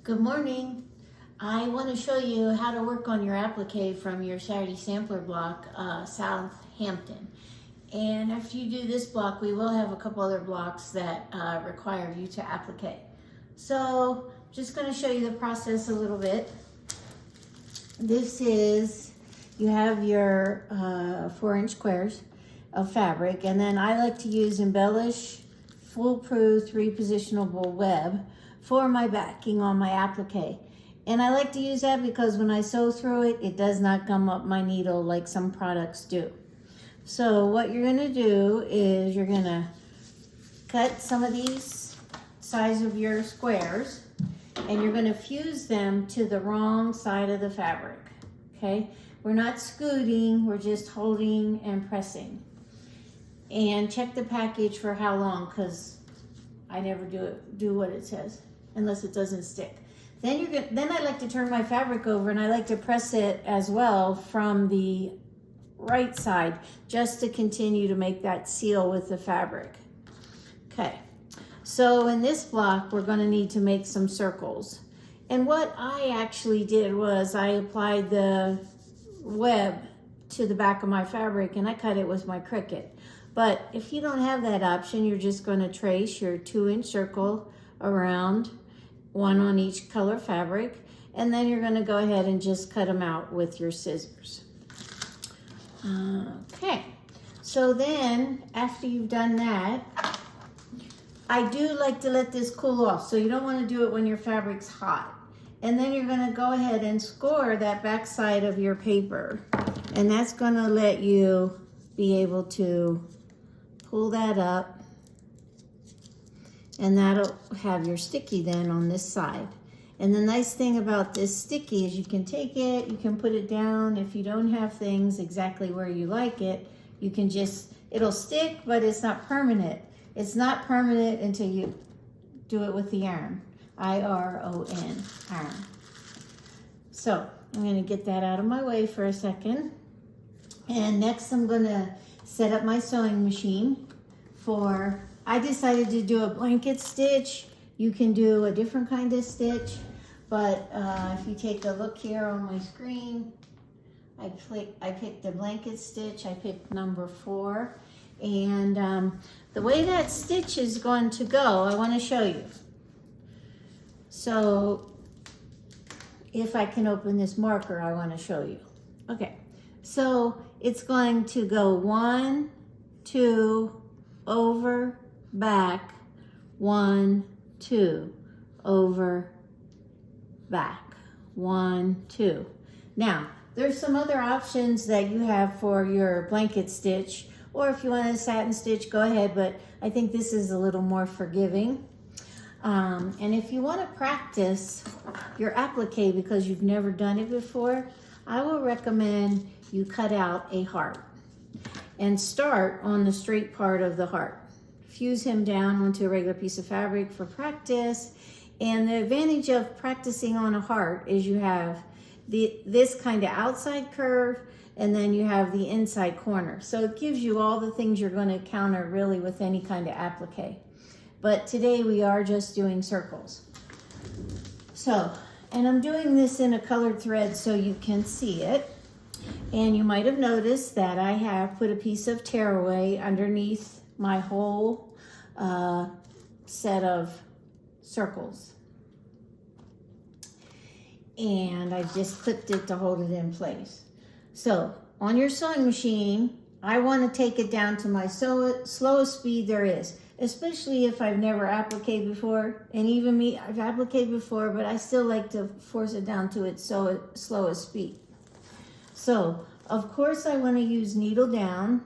Good morning. I want to show you how to work on your applique from your Sew-ciety sampler block, South Hampton. And after you do this block, we will have a couple other blocks that require you to applique. So just going to show you the process a little bit. This is, you have your 4-inch squares of fabric, and then I like to use embellish foolproof repositionable web for my backing on my applique. And I like to use that because when I sew through it, it does not gum up my needle like some products do. So what you're gonna do is you're gonna cut some of these size of your squares and you're gonna fuse them to the wrong side of the fabric, okay? We're not scooting, we're just holding and pressing. And check the package for how long, because I never do what it says unless it doesn't stick. Then I like to turn my fabric over and I like to press it as well from the right side just to continue to make that seal with the fabric. Okay, so in this block we're going to need to make some circles. And what I actually did was I applied the web to the back of my fabric and I cut it with my Cricut. But if you don't have that option, you're just going to trace your 2-inch circle around, one on each color fabric, and then you're going to go ahead and just cut them out with your scissors. Okay, so then after you've done that, I do like to let this cool off, so you don't want to do it when your fabric's hot. And then you're going to go ahead and score that back side of your paper, and that's going to let you be able to pull that up, and that'll have your sticky then on this side. And the nice thing about this sticky is you can take it, you can put it down. If you don't have things exactly where you like it, you can just, it'll stick, but it's not permanent. It's not permanent until you do it with the iron. I-R-O-N, iron. So I'm gonna get that out of my way for a second. And next I'm gonna set up my sewing machine for, I decided to do a blanket stitch. You can do a different kind of stitch, but if you take a look here on my screen, I picked the blanket stitch. I picked number 4. And the way that stitch is going to go, I want to show you. So if I can open this marker, I want to show you. Okay, so it's going to go 1, 2, over, back, 1, 2, over, back, 1, 2. Now, there's some other options that you have for your blanket stitch, or if you want a satin stitch, go ahead, but I think this is a little more forgiving. And if you want to practice your applique because you've never done it before, I will recommend you cut out a heart and start on the straight part of the heart. Fuse him down onto a regular piece of fabric for practice. And the advantage of practicing on a heart is you have this kind of outside curve, and then you have the inside corner. So it gives you all the things you're going to encounter really with any kind of applique. But today we are just doing circles. So, and I'm doing this in a colored thread so you can see it. And you might have noticed that I have put a piece of tearaway underneath my whole set of circles. And I just clipped it to hold it in place. So on your sewing machine, I want to take it down to my slowest speed there is, especially if I've never appliqued before. And even me, I've appliqued before, but I still like to force it down to its slowest speed. So, of course, I want to use needle down,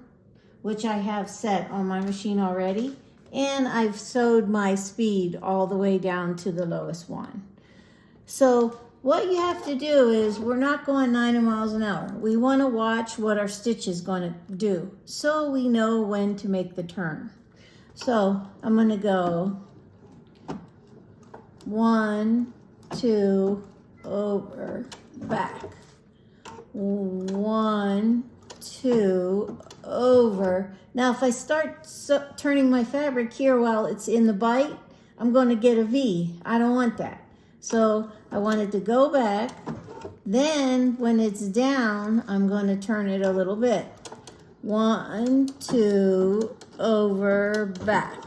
which I have set on my machine already, and I've sewed my speed all the way down to the lowest one. So, what you have to do is, we're not going 90 miles an hour. We want to watch what our stitch is going to do, so we know when to make the turn. So, I'm going to go 1, 2, over, back. 1, 2, over. Now if I start turning my fabric here while it's in the bite, I'm going to get a V. I don't want that. So I wanted to go back. Then when it's down, I'm going to turn it a little bit. 1, 2, over, back.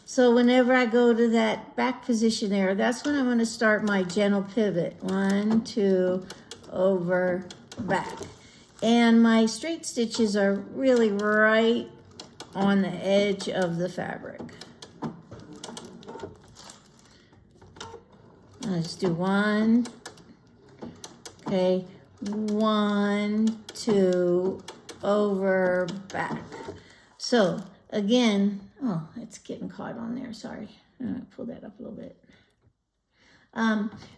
So whenever I go to that back position there, that's when I'm going to start my gentle pivot. 1, 2, over, back. And my straight stitches are really right on the edge of the fabric. I'll just do 1, okay, 1, 2, over, back. So again, oh, it's getting caught on there, sorry. I'm gonna pull that up a little bit.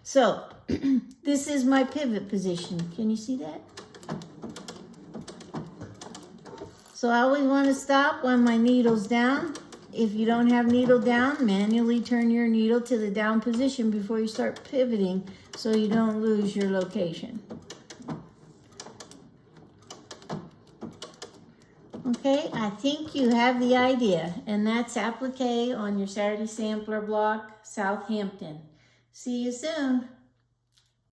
So this is my pivot position. Can you see that? So I always want to stop when my needle's down. If you don't have needle down, manually turn your needle to the down position before you start pivoting so you don't lose your location. Okay, I think you have the idea, and that's applique on your Saturday sampler block, Southampton. See you soon.